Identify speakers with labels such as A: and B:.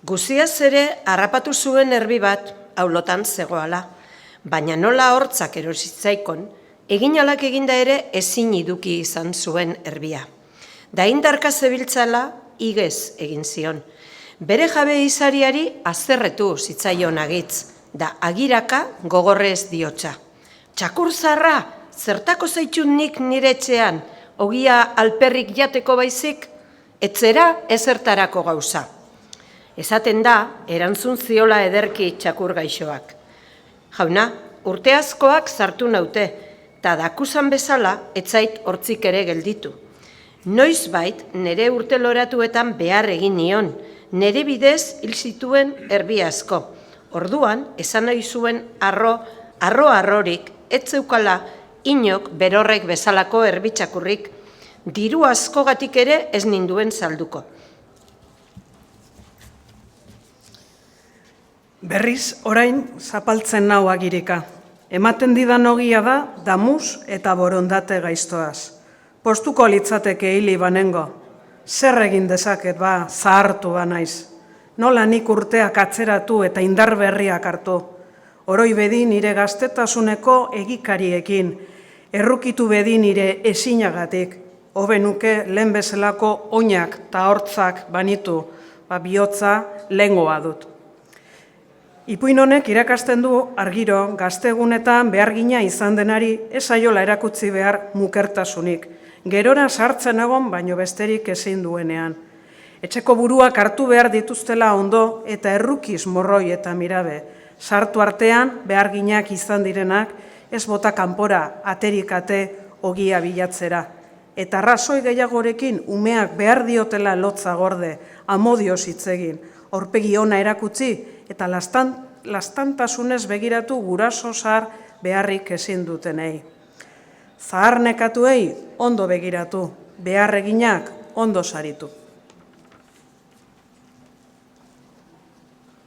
A: Guziaz ere harrapatu zuen erbi bat aulotan zegoala, baina nola hortzak erositzaikon, eginalak eginda ere ezin iduki izan zuen erbia. Da indarka zebiltzala igez egin zion. Bere jabe izariari azerretu zitzaion agitz, da agiraka gogorrez diotza. Txakur zarra, zertako zaitxun nik nire etxean, ogia alperrik jateko baizik, etzera ezertarako gauza. Esaten da, erantzun ziola ederki txakur gaixoak. Jauna, urte askoak sartu naute, eta dakusan bezala etzait hortzik ere gelditu. Noizbait nire urte loratuetan behar egin nion, nire bidez hil zituen erbi asko. Orduan, esan nahi zuen arrorik, ez zeukala inok berorrek bezalako erbi txakurrik, diru askogatik ere ez ninduen salduko.
B: Berriz, orain zapaltzen nau agirika. Ematen didan ogia da, damuz eta borondate gaiztoaz. Postuko litzateke hili banengo. Zer egin dezaket ba, zahartu ba naiz. Nola nik urteak atzeratu eta indar berriak hartu. Oroi bedi nire gaztetasuneko egikariekin. Errukitu bedi nire ezinagatik. Hobe nuke lehen bezalako oinak eta hortzak banitu. Bihotza lehengoa dut. Ipuin honek irakasten du argiro gaztegunetan behargina izan denari ez aiola erakutsi behar mukertasunik. Gerora sartzen egon baino besterik ezin duenean. Etxeko buruak hartu behar dituztela ondo eta errukiz morroi eta mirabe. Sartu artean beharginak izan direnak ez bota kanpora aterikate ogia bilatzera. Eta arrazoi gehiagorekin umeak behar diotela lotza gorde, amodioz hitz egin, aurpegi ona erakutsi eta lastantasunez begiratu guraso zahar beharrik ezin dutenei. Zahar nekatuei ondo begiratu, beharreginak ondo saritu.